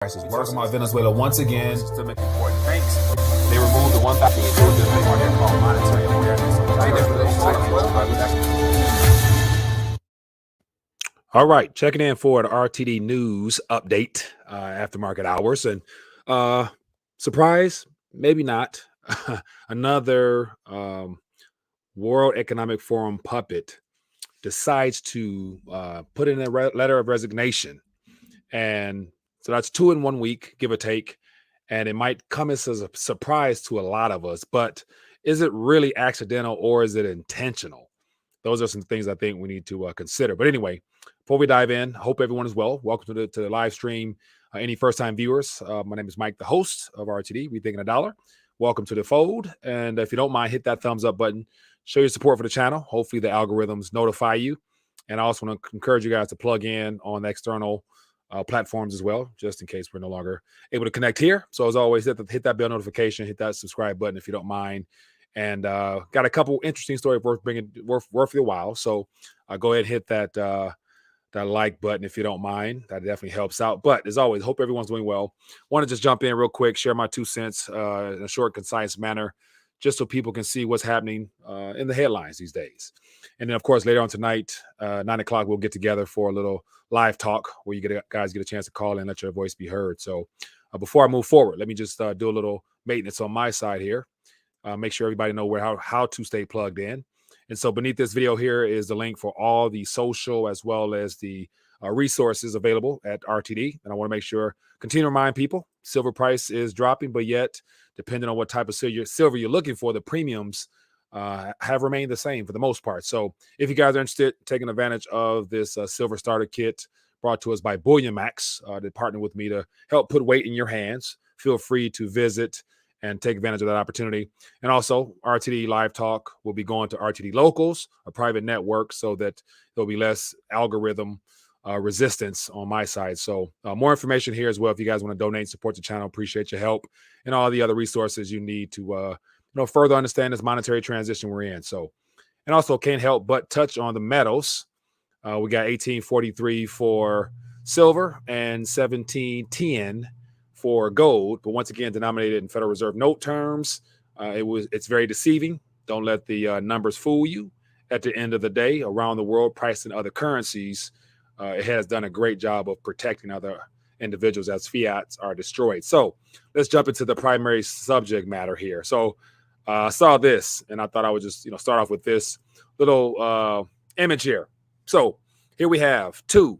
Prices working about Venezuela once again to make important things. They removed the 1,000 thing on there called monetary awareness. All right, checking in for the RTD news update after market hours, and surprise, maybe not. Another World Economic Forum puppet decides to put in a letter of resignation, and so that's 2 in 1 week, give or take. And it might come as a surprise to a lot of us, but is it really accidental or is it intentional? Those are some things I think we need to consider. But anyway, before we dive in, hope everyone is well. Welcome to the live stream. Any first-time viewers, my name is Mike, the host of RTD, Rethinking a Dollar. Welcome to the fold. And if you don't mind, hit that thumbs up button. Show your support for the channel. Hopefully the algorithms notify you. And I also want to encourage you guys to plug in on external platforms as well, just in case we're no longer able to connect here. So as always, hit that bell notification, hit that subscribe button if you don't mind. And got a couple interesting stories worth your while. So go ahead and hit that like button if you don't mind. That definitely helps out. But as always, hope everyone's doing well. Want to just jump in real quick, share my 2 cents in a short, concise manner, just so people can see what's happening in the headlines these days. And then, of course, later on tonight, 9 o'clock, we'll get together for a little live talk where you guys get a chance to call in and let your voice be heard. So before I move forward, let me just do a little maintenance on my side here. Make sure everybody know how to stay plugged in. And so beneath this video here is the link for all the social as well as the resources available at RTD. And I want to make sure, continue to remind people, silver price is dropping, but yet, depending on what type of silver you're looking for, the premiums have remained the same for the most part. So if you guys are interested in taking advantage of this silver starter kit brought to us by Bullion Max, that partnered with me to help put weight in your hands, feel free to visit and take advantage of that opportunity. And also, RTD Live Talk will be going to RTD Locals, a private network, so that there'll be less algorithm resistance on my side. So more information here as well. If you guys want to donate, support the channel, appreciate your help, and all the other resources you need to further understand this monetary transition we're in. So, and also can't help but touch on the metals. We got 1843 for silver and 1710 for gold, but once again denominated in Federal Reserve note terms. It's very deceiving. Don't let the numbers fool you. At the end of the day, around the world, priced in other currencies, it has done a great job of protecting other individuals as fiats are destroyed. So let's jump into the primary subject matter here. So I saw this, and I thought I would just start off with this little image here. So here we have 2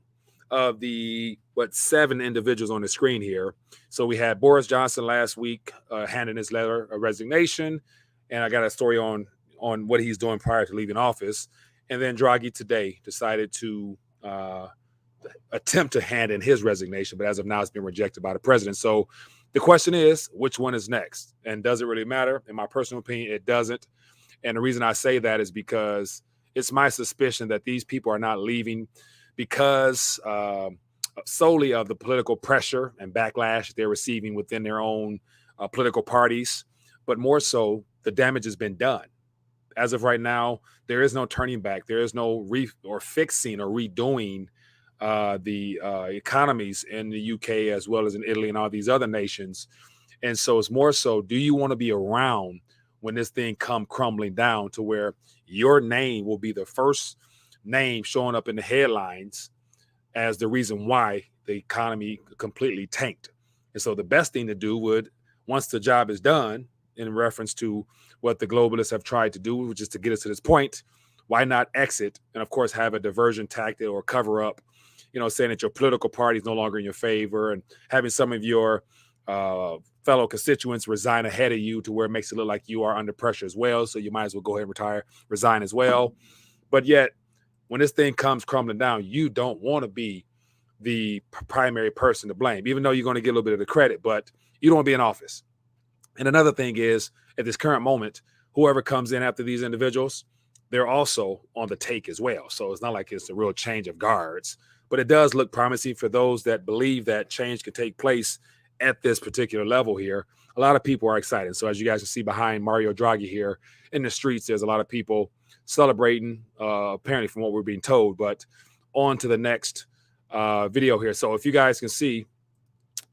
of the 7 individuals on the screen here. So we had Boris Johnson last week handing his letter of resignation, and I got a story on what he's doing prior to leaving office. And then Draghi today decided to attempt to hand in his resignation, but as of now, it's been rejected by the president. So the question is, which one is next? And does it really matter? In my personal opinion, it doesn't. And the reason I say that is because it's my suspicion that these people are not leaving because solely of the political pressure and backlash they're receiving within their own political parties, but more so the damage has been done. As of right now, there is no turning back. There is no fixing or redoing the economies in the UK as well as in Italy and all these other nations. And so it's more so, do you want to be around when this thing come crumbling down to where your name will be the first name showing up in the headlines as the reason why the economy completely tanked? And so the best thing to do would, once the job is done, in reference to what the globalists have tried to do, which is to get us to this point, why not exit and, of course, have a diversion tactic or cover up, saying that your political party is no longer in your favor and having some of your fellow constituents resign ahead of you to where it makes it look like you are under pressure as well. So you might as well go ahead and resign as well. But yet, when this thing comes crumbling down, you don't want to be the primary person to blame, even though you're going to get a little bit of the credit, but you don't want to be in office. And another thing is, at this current moment, whoever comes in after these individuals, they're also on the take as well. So it's not like it's a real change of guards, but it does look promising for those that believe that change could take place at this particular level here. A lot of people are excited. So as you guys can see behind Mario Draghi here in the streets, there's a lot of people celebrating, apparently from what we're being told. But on to the next video here. So if you guys can see,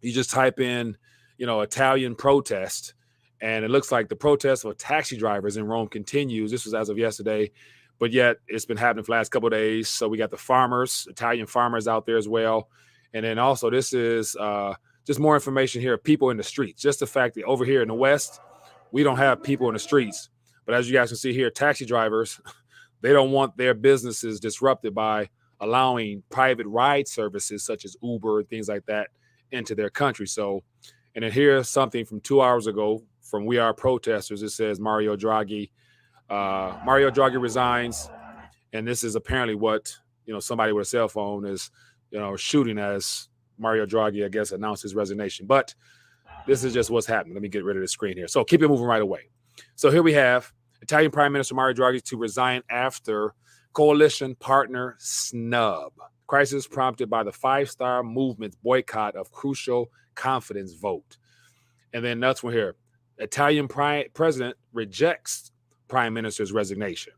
You just type in, Italian protest, and it looks like the protest of taxi drivers in Rome continues. This was as of yesterday, but yet it's been happening for the last couple of days. So we got the farmers, Italian farmers out there as well. And then also this is just more information here, people in the streets. Just the fact that over here in the West, we don't have people in the streets. But as you guys can see here, taxi drivers, they don't want their businesses disrupted by allowing private ride services such as Uber and things like that into their country. So, and then here's something from 2 hours ago from We Are Protesters. It says Mario Draghi resigns. And this is apparently what, somebody with a cell phone is, shooting as Mario Draghi, I guess, announced his resignation. But this is just what's happening. Let me get rid of the screen here. So keep it moving right away. So here we have Italian Prime Minister Mario Draghi to resign after coalition partner snub. Crisis prompted by the five-star movement's boycott of crucial confidence vote. And then next one here. Italian president rejects prime minister's resignation.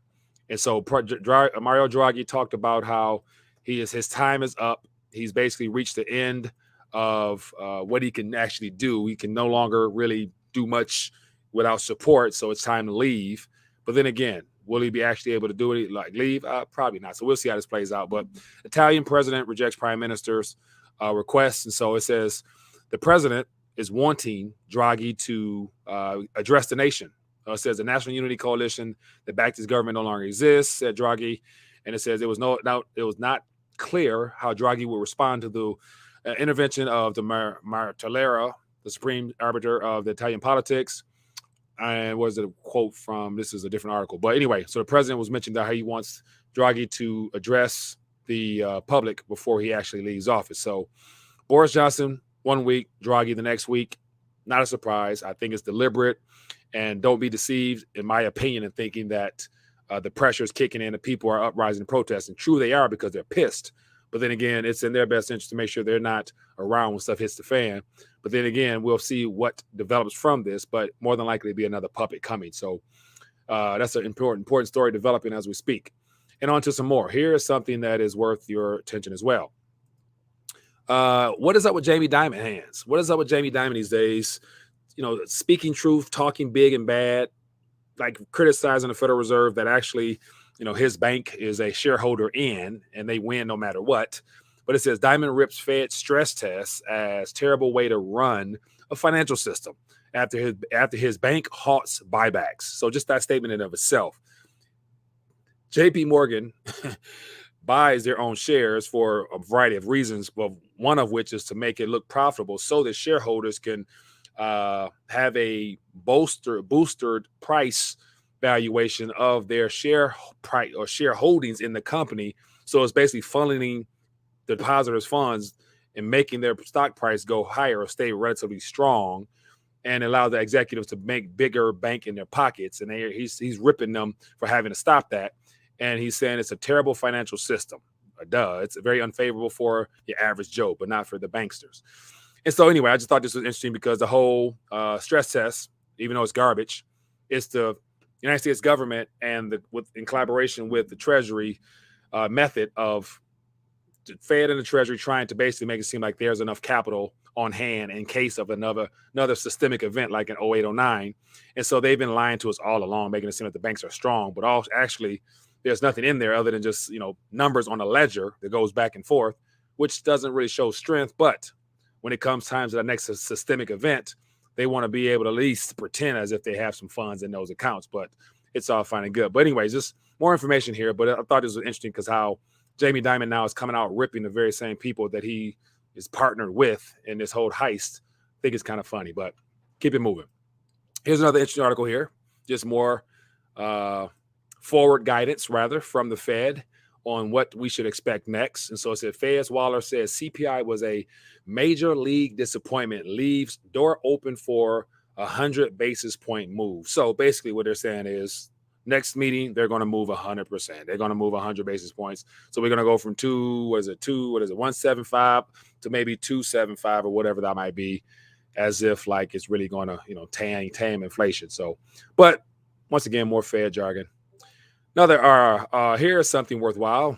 And so Mario Draghi talked about how his time is up. He's basically reached the end of what he can actually do. He can no longer really do much without support, so it's time to leave. But then again, will he be actually able to do it, like leave? Probably not. So we'll see how this plays out. But Italian president rejects prime minister's request. And so it says the president is wanting Draghi to address the nation. It says the National Unity Coalition that backed his government no longer exists, said Draghi. And it says it was not clear how Draghi would respond to the intervention of the Martellera, the supreme arbiter of the Italian politics. And was it a quote from, this is a different article. But anyway, so the president was mentioning that how he wants Draghi to address the public before he actually leaves office. So Boris Johnson, 1 week, Draghi the next week. Not a surprise. I think it's deliberate. And don't be deceived, in my opinion, in thinking that the pressure is kicking in and people are uprising and protesting. True, they are because they're pissed. But then again, it's in their best interest to make sure they're not around when stuff hits the fan. But then again, we'll see what develops from this, but more than likely be another puppet coming. So that's an important story developing as we speak. And on to some more. Here is something that is worth your attention as well. What is up with Jamie Dimon hands? What is up with Jamie Dimon these days? Speaking truth, talking big and bad, like criticizing the Federal Reserve that actually, his bank is a shareholder in and they win no matter what. But it says Dimon rips Fed stress tests as terrible way to run a financial system after his bank halts buybacks. So just that statement in of itself. JP Morgan buys their own shares for a variety of reasons, but one of which is to make it look profitable so that shareholders can have a boosted price valuation of their share price or share holdings in the company. So it's basically funneling the depositors' funds and making their stock price go higher or stay relatively strong, and allow the executives to make bigger bank in their pockets. And he's ripping them for having to stop that. And he's saying it's a terrible financial system. It's very unfavorable for your average Joe, but not for the banksters. And so anyway, I just thought this was interesting because the whole stress test, even though it's garbage, it's the United States government and in collaboration with the Treasury method of the Fed and the Treasury trying to basically make it seem like there's enough capital on hand in case of another systemic event like in 08, 09. And so they've been lying to us all along, making it seem like the banks are strong, but actually there's nothing in there other than just, numbers on a ledger that goes back and forth, which doesn't really show strength. But when it comes time to the next systemic event, they want to be able to at least pretend as if they have some funds in those accounts, but it's all fine and good. But anyways, just more information here. But I thought this was interesting because how Jamie Dimon now is coming out ripping the very same people that he is partnered with in this whole heist. I think it's kind of funny, but keep it moving. Here's another interesting article here. Just more forward guidance, rather, from the Fed on what we should expect next. And so it said, Fed's Waller says CPI was a major league disappointment, leaves door open for 100 basis point move. So basically what they're saying is next meeting, they're going to move 100%. They're going to move 100 basis points. So we're going to go from 175 to maybe 275 or whatever that might be, as if like it's really going to, tame inflation. So, but once again, more Fed jargon. Here's something worthwhile.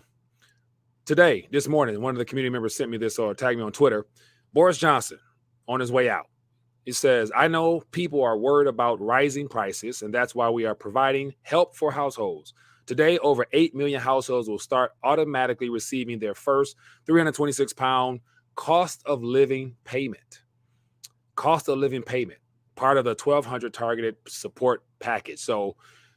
Today, this morning, one of the community members sent me this or tagged me on Twitter. Boris Johnson, on his way out. He says, I know people are worried about rising prices, and that's why we are providing help for households. Today, over 8 million households will start automatically receiving their first £326 cost of living payment. Cost of living payment, part of the 1,200 targeted support package. So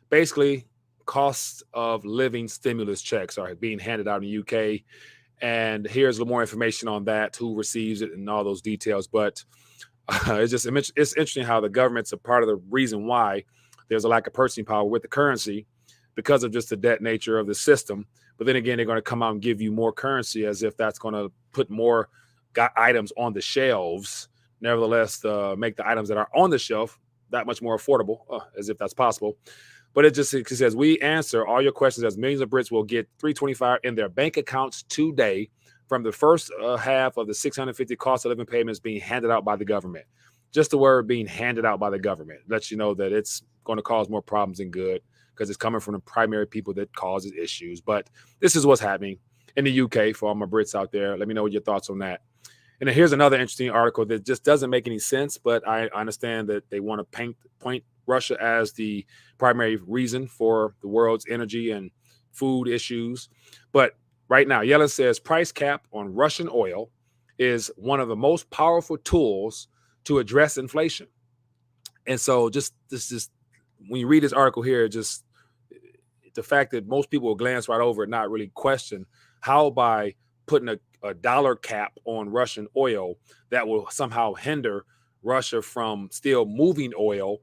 basically, cost of living stimulus checks are being handed out in the UK. And here's a little more information on that, who receives it and all those details. But it's interesting how the government's a part of the reason why there's a lack of purchasing power with the currency because of just the debt nature of the system. But then again, they're going to come out and give you more currency as if that's going to put more items on the shelves. Nevertheless, make the items that are on the shelf that much more affordable, as if that's possible. But it says, we answer all your questions as millions of Brits will get 325 in their bank accounts today from the first half of the 650 cost of living payments being handed out by the government. Just the word being handed out by the government lets you know that it's going to cause more problems than good because it's coming from the primary people that causes issues. But this is what's happening in the UK for all my Brits out there. Let me know what your thoughts on that. And then here's another interesting article that just doesn't make any sense, but I understand that they want to point Russia as the primary reason for the world's energy and food issues. But right now, Yellen says price cap on Russian oil is one of the most powerful tools to address inflation. And so just when you read this article here, just the fact that most people will glance right over it, not really question how by putting a dollar cap on Russian oil that will somehow hinder Russia from still moving oil.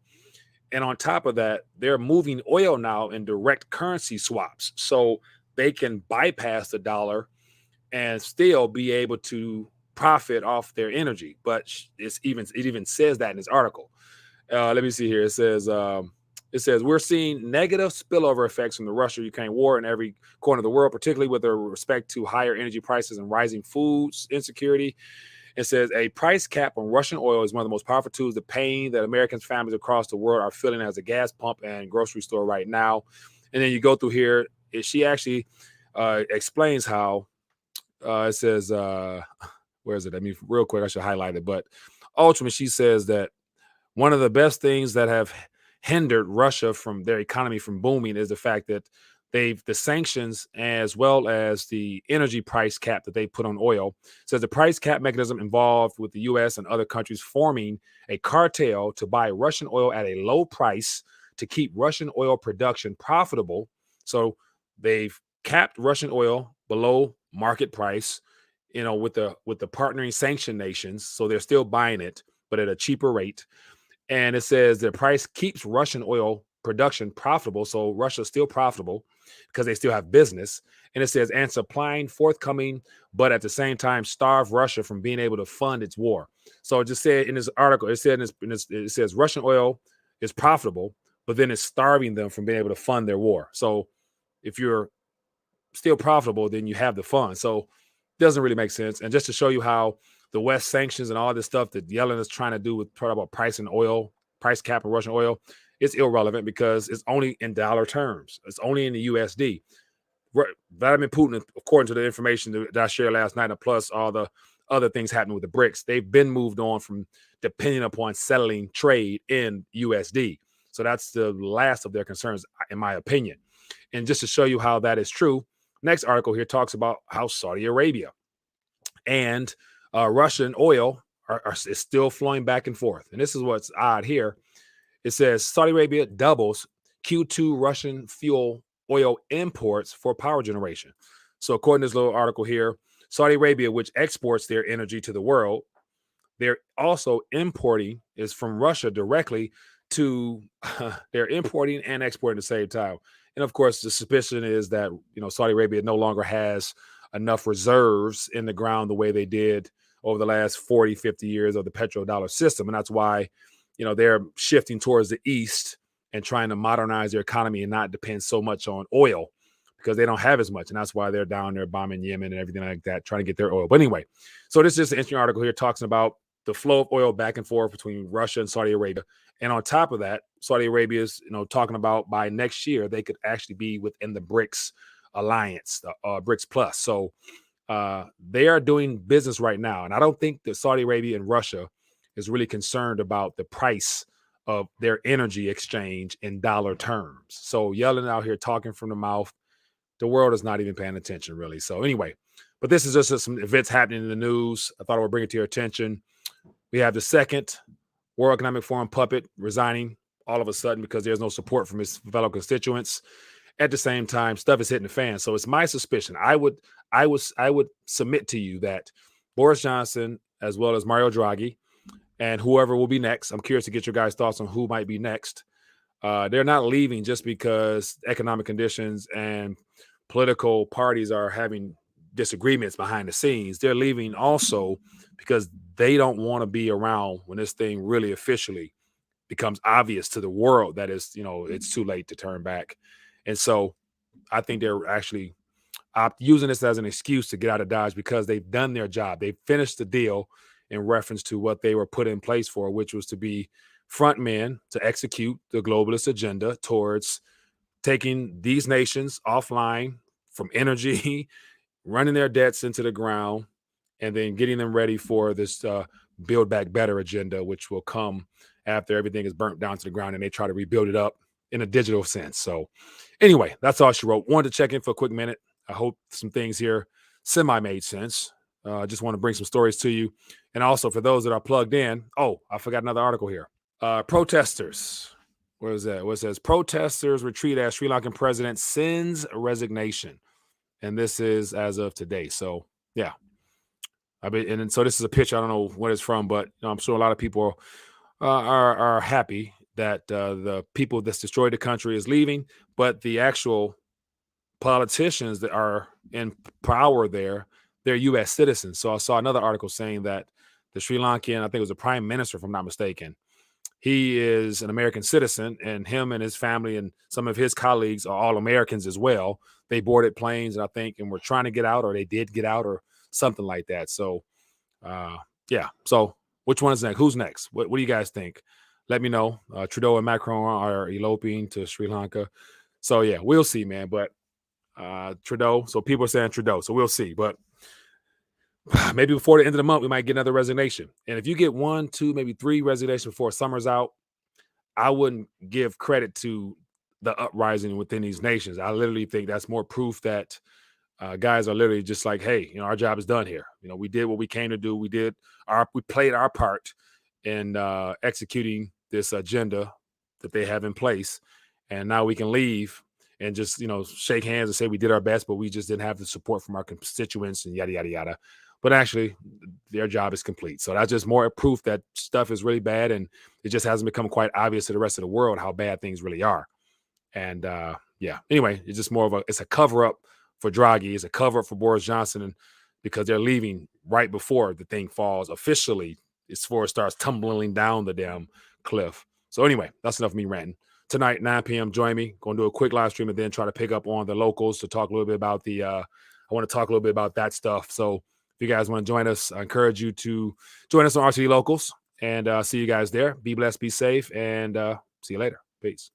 And on top of that, they're moving oil now in direct currency swaps. So they can bypass the dollar and still be able to profit off their energy. But it even says that in this article. Let me see here. It says we're seeing negative spillover effects from the Russia-Ukraine war in every corner of the world, particularly with respect to higher energy prices and rising food insecurity. It says a price cap on Russian oil is one of the most powerful tools. The pain that American families across the world are feeling as a gas pump and grocery store right now. And then you go through here. She actually explains how it says, where is it? I mean, real quick, I should highlight it. But ultimately, she says that one of the best things that have hindered Russia from their economy from booming is the fact that the sanctions as well as the energy price cap that they put on oil. Says the price cap mechanism involved with the U.S. and other countries forming a cartel to buy Russian oil at a low price to keep Russian oil production profitable. So they've capped Russian oil below market price, with the partnering sanction nations. So they're still buying it, but at a cheaper rate. And it says the price keeps Russian oil production profitable. So Russia's still profitable because they still have business. And it says, and supplying forthcoming, but at the same time, starve Russia from being able to fund its war. So it just said in this article, it says Russian oil is profitable, but then it's starving them from being able to fund their war. So if you're still profitable, then you have the funds. So it doesn't really make sense. And just to show you how the West sanctions and all this stuff that Yellen is trying to do with talking about price cap of Russian oil, it's irrelevant because it's only in dollar terms. It's only in the USD. Vladimir Putin, according to the information that I shared last night, and plus all the other things happening with the BRICS, they've been moved on from depending upon settling trade in USD. So that's the last of their concerns, in my opinion. And just to show you how that is true, next article here talks about how Saudi Arabia and Russian oil is still flowing back and forth. And this is what's odd here. It says Saudi Arabia doubles Q2 Russian fuel oil imports for power generation. So according to this little article here, Saudi Arabia, which exports their energy to the world, they're also importing is from Russia directly to they're importing and exporting at the same time. And of course, the suspicion is that, Saudi Arabia no longer has enough reserves in the ground the way they did over the last 40, 50 years of the petrodollar system. And that's why, they're shifting towards the east and trying to modernize their economy and not depend so much on oil because they don't have as much. And that's why they're down there bombing Yemen and everything like that, trying to get their oil. But anyway, so this is just an interesting article here talking about the flow of oil back and forth between Russia and Saudi Arabia. And on top of that, Saudi Arabia is, talking about by next year, they could actually be within the BRICS alliance, BRICS Plus. So they are doing business right now. And I don't think that Saudi Arabia and Russia is really concerned about the price of their energy exchange in dollar terms. So yelling out here, talking from the mouth, the world is not even paying attention really. So anyway, but this is just some events happening in the news. I thought I would bring it to your attention. We have the second World Economic Forum puppet resigning all of a sudden because there's no support from his fellow constituents. At the same time, stuff is hitting the fan. So it's my suspicion. I would submit to you that Boris Johnson, as well as Mario Draghi, and whoever will be next. I'm curious to get your guys' thoughts on who might be next. They're not leaving just because economic conditions and political parties are having disagreements behind the scenes. They're leaving also because they don't want to be around when this thing really officially becomes obvious to the world that it's too late to turn back. And so I think they're actually using this as an excuse to get out of Dodge because they've done their job. They've finished the deal in reference to what they were put in place for, which was to be front men to execute the globalist agenda towards taking these nations offline from energy, running their debts into the ground, and then getting them ready for this build back better agenda, which will come after everything is burnt down to the ground and they try to rebuild it up in a digital sense. So anyway, that's all she wrote. Wanted to check in for a quick minute. I hope some things here semi made sense. Just want to bring some stories to you. And also for those that are plugged in, I forgot another article here. Protesters. Where is that? What says protesters retreat as Sri Lankan president sends a resignation. And this is as of today. So yeah. So this is a picture. I don't know what it's from, but I'm sure a lot of people are happy that the people that's destroyed the country is leaving, but the actual politicians that are in power there, they're U.S. citizens. So I saw another article saying that the Sri Lankan, I think it was the prime minister, if I'm not mistaken, he is an American citizen, and him and his family and some of his colleagues are all Americans as well. They boarded planes, and I think, and were trying to get out, or they did get out, or something like that. So, yeah. So which one is next? Who's next? What do you guys think? Let me know. Trudeau and Macron are eloping to Sri Lanka. So yeah, we'll see, man. But Trudeau. So people are saying Trudeau. So we'll see. But maybe before the end of the month, we might get another resignation. And if you get 1, 2, maybe 3 resignations before summer's out, I wouldn't give credit to the uprising within these nations. I literally think that's more proof that guys are literally just like, hey, our job is done here. We did what we came to do. We played our part in executing this agenda that they have in place. And now we can leave and just, shake hands and say we did our best, but we just didn't have the support from our constituents and yada, yada, yada. But actually, their job is complete. So that's just more proof that stuff is really bad, and it just hasn't become quite obvious to the rest of the world how bad things really are. And yeah, anyway, it's just it's a cover-up for Draghi. It's a cover-up for Boris Johnson, and because they're leaving right before the thing falls officially, it's before it starts tumbling down the damn cliff. So anyway, that's enough of me ranting. Tonight, 9 p.m., join me. Going to do a quick live stream and then try to pick up on the locals to talk a little bit about I want to talk a little bit about that stuff. So if you guys want to join us, I encourage you to join us on RTD Locals, and see you guys there. Be blessed, be safe, and see you later. Peace.